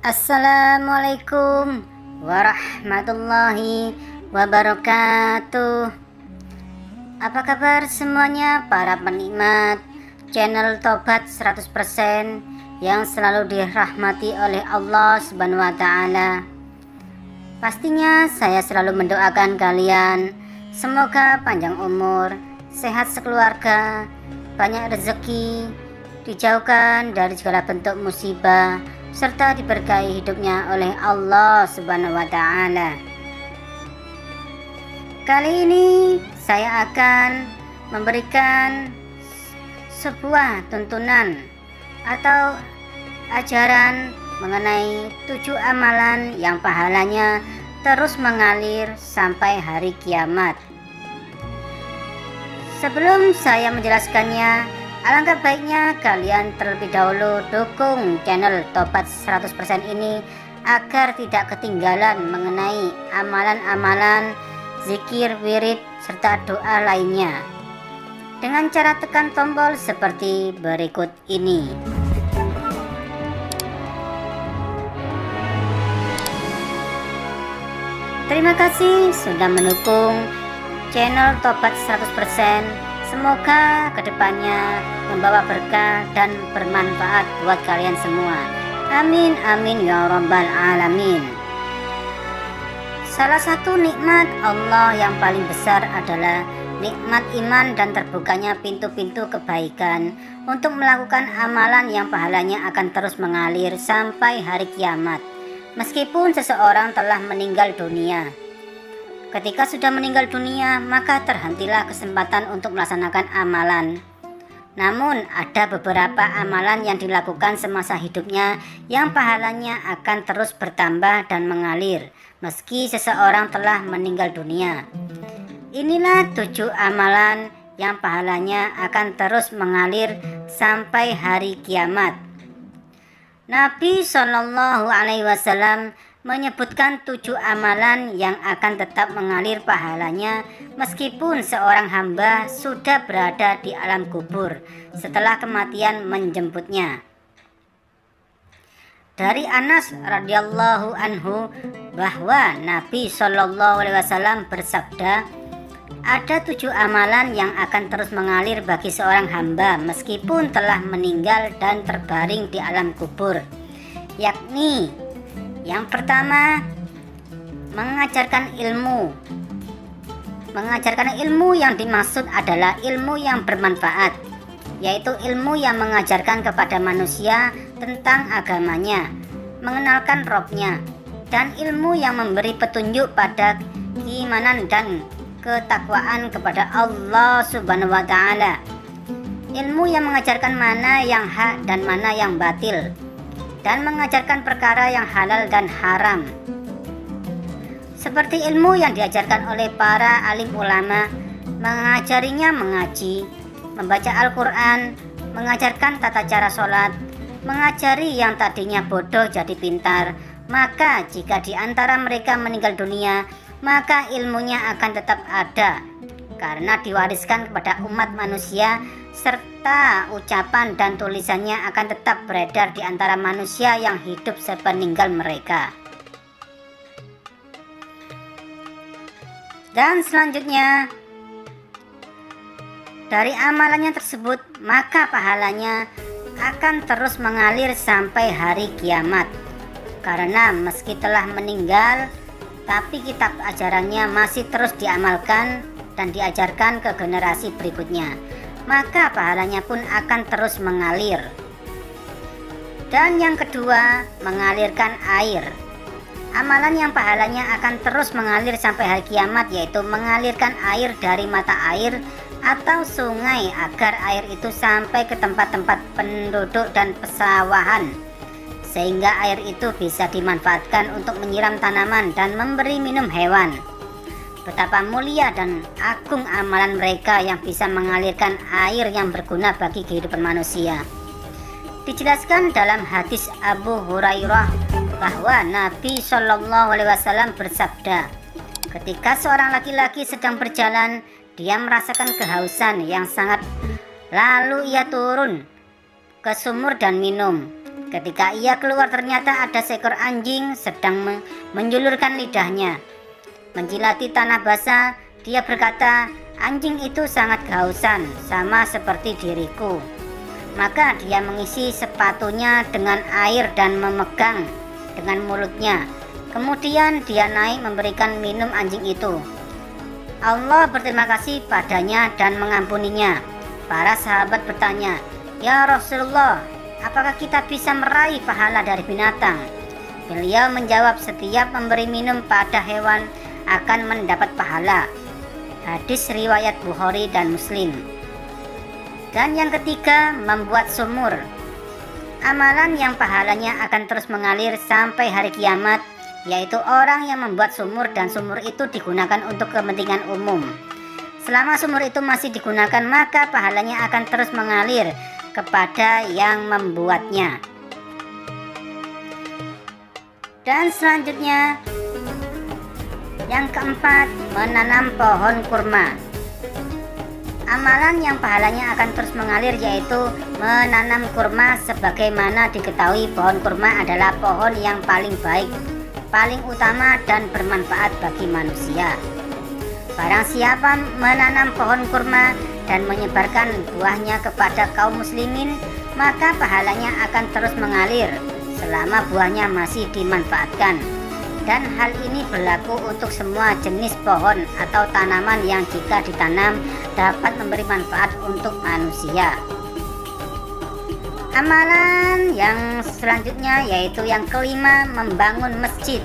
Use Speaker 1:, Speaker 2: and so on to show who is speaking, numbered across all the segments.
Speaker 1: Assalamualaikum warahmatullahi wabarakatuh. Apa kabar semuanya para penikmat channel Tobat 100% yang selalu dirahmati oleh Allah Subhanahu wa taala. Pastinya saya selalu mendoakan kalian semoga panjang umur, sehat sekeluarga, banyak rezeki, dijauhkan dari segala bentuk musibah, serta diberkahi hidupnya oleh Allah Subhanahu wa taala. Kali ini saya akan memberikan sebuah tuntunan atau ajaran mengenai 7 amalan yang pahalanya terus mengalir sampai hari kiamat. Sebelum saya menjelaskannya, alangkah baiknya kalian terlebih dahulu dukung channel Tobat 100% ini agar tidak ketinggalan mengenai amalan-amalan, zikir, wirid, serta doa lainnya dengan cara tekan tombol seperti berikut ini. Terima kasih sudah mendukung channel Tobat 100%. Semoga kedepannya membawa berkah dan bermanfaat buat kalian semua. Amin amin ya rabbal alamin. Salah satu nikmat Allah yang paling besar adalah nikmat iman dan terbukanya pintu-pintu kebaikan untuk melakukan amalan yang pahalanya akan terus mengalir sampai hari kiamat, meskipun seseorang telah meninggal dunia. Ketika sudah meninggal dunia, maka terhentilah kesempatan untuk melaksanakan amalan. Namun ada beberapa amalan yang dilakukan semasa hidupnya yang pahalanya akan terus bertambah dan mengalir meski seseorang telah meninggal dunia. Inilah 7 amalan yang pahalanya akan terus mengalir sampai hari kiamat. Nabi SAW menyebutkan 7 amalan yang akan tetap mengalir pahalanya meskipun seorang hamba sudah berada di alam kubur setelah kematian menjemputnya. Dari Anas radhiyallahu anhu bahwa Nabi SAW bersabda, ada 7 amalan yang akan terus mengalir bagi seorang hamba meskipun telah meninggal dan terbaring di alam kubur, yakni yang pertama, mengajarkan ilmu. Mengajarkan ilmu yang dimaksud adalah ilmu yang bermanfaat, yaitu ilmu yang mengajarkan kepada manusia tentang agamanya, mengenalkan Robnya, dan ilmu yang memberi petunjuk pada keimanan dan ketakwaan kepada Allah Subhanahu wa taala. Ilmu yang mengajarkan mana yang hak dan mana yang batil, dan mengajarkan perkara yang halal dan haram. Seperti ilmu yang diajarkan oleh para alim ulama, mengajarinya mengaji, membaca Al-Quran, mengajarkan tata cara sholat, mengajari yang tadinya bodoh jadi pintar. Maka jika di antara mereka meninggal dunia, maka ilmunya akan tetap ada karena diwariskan kepada umat manusia, serta ucapan dan tulisannya akan tetap beredar di antara manusia yang hidup sepeninggal mereka. Dan selanjutnya, dari amalannya tersebut, maka pahalanya akan terus mengalir sampai hari kiamat. Karena meski telah meninggal, tapi kitab ajarannya masih terus diamalkan dan diajarkan ke generasi berikutnya, maka pahalanya pun akan terus mengalir. Dan yang kedua, mengalirkan air. Amalan yang pahalanya akan terus mengalir sampai hari kiamat yaitu mengalirkan air dari mata air atau sungai agar air itu sampai ke tempat-tempat penduduk dan pesawahan, sehingga air itu bisa dimanfaatkan untuk menyiram tanaman dan memberi minum hewan. Betapa mulia dan agung amalan mereka yang bisa mengalirkan air yang berguna bagi kehidupan manusia. Dijelaskan dalam hadis Abu Hurairah bahwa Nabi SAW bersabda, ketika seorang laki-laki sedang berjalan, dia merasakan kehausan yang sangat, lalu ia turun ke sumur dan minum. Ketika ia keluar ternyata ada seekor anjing sedang menjulurkan lidahnya menjilati tanah basah. Dia berkata, anjing itu sangat kehausan, sama seperti diriku. Maka dia mengisi sepatunya dengan air dan memegang dengan mulutnya. Kemudian dia naik memberikan minum anjing itu. Allah berterima kasih padanya dan mengampuninya. Para sahabat bertanya, ya Rasulullah, apakah kita bisa meraih pahala dari binatang? Beliau menjawab, setiap memberi minum pada hewan akan mendapat pahala. Hadis riwayat Bukhari dan Muslim. Dan yang ketiga, membuat sumur. Amalan yang pahalanya akan terus mengalir sampai hari kiamat, yaitu orang yang membuat sumur dan sumur itu digunakan untuk kepentingan umum. Selama sumur itu masih digunakan, maka pahalanya akan terus mengalir kepada yang membuatnya. Dan selanjutnya, yang keempat, menanam pohon kurma. Amalan yang pahalanya akan terus mengalir yaitu menanam kurma. Sebagaimana diketahui, pohon kurma adalah pohon yang paling baik, paling utama dan bermanfaat bagi manusia. Barang siapa menanam pohon kurma dan menyebarkan buahnya kepada kaum muslimin, maka pahalanya akan terus mengalir selama buahnya masih dimanfaatkan. Dan hal ini berlaku untuk semua jenis pohon atau tanaman yang jika ditanam dapat memberi manfaat untuk manusia. Amalan yang selanjutnya yaitu yang kelima, membangun masjid.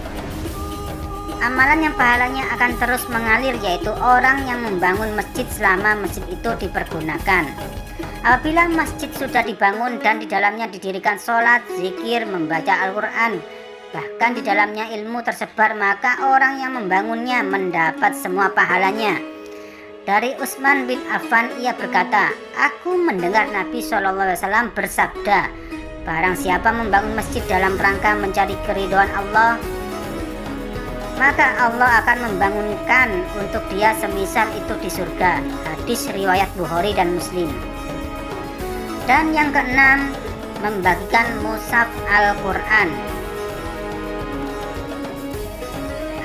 Speaker 1: Amalan yang pahalanya akan terus mengalir yaitu orang yang membangun masjid selama masjid itu dipergunakan. Apabila masjid sudah dibangun dan di dalamnya didirikan sholat, zikir, membaca Al-Quran, bahkan di dalamnya ilmu tersebar, maka orang yang membangunnya mendapat semua pahalanya. Dari Utsman bin Affan, ia berkata, aku mendengar Nabi SAW bersabda, barang siapa membangun masjid dalam rangka mencari keridhaan Allah, maka Allah akan membangunkan untuk dia semisal itu di surga. Hadis riwayat Bukhari dan Muslim. Dan yang keenam, membagikan mushaf Al-Quran.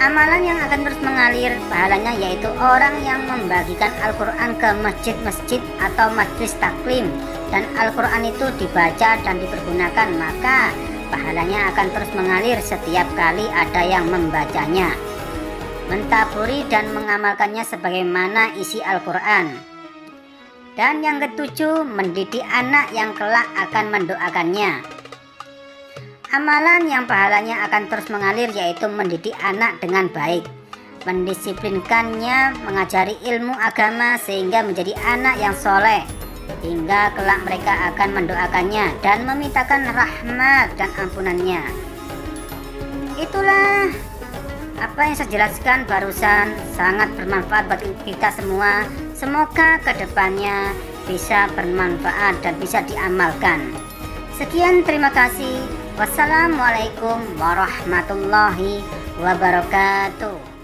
Speaker 1: Amalan yang akan terus mengalir pahalanya yaitu orang yang membagikan Al-Quran ke masjid-masjid atau majlis taklim, dan Al-Quran itu dibaca dan dipergunakan, maka pahalanya akan terus mengalir setiap kali ada yang membacanya, mentaburi dan mengamalkannya sebagaimana isi Al-Quran. Dan yang ketujuh, mendidik anak yang kelak akan mendoakannya. Amalan yang pahalanya akan terus mengalir yaitu mendidik anak dengan baik, mendisiplinkannya, mengajari ilmu agama sehingga menjadi anak yang soleh, hingga kelak mereka akan mendoakannya dan memintakan rahmat dan ampunannya. Itulah apa yang saya jelaskan barusan, sangat bermanfaat bagi kita semua. Semoga kedepannya bisa bermanfaat dan bisa diamalkan. Sekian, terima kasih. Wassalamualaikum warahmatullahi wabarakatuh.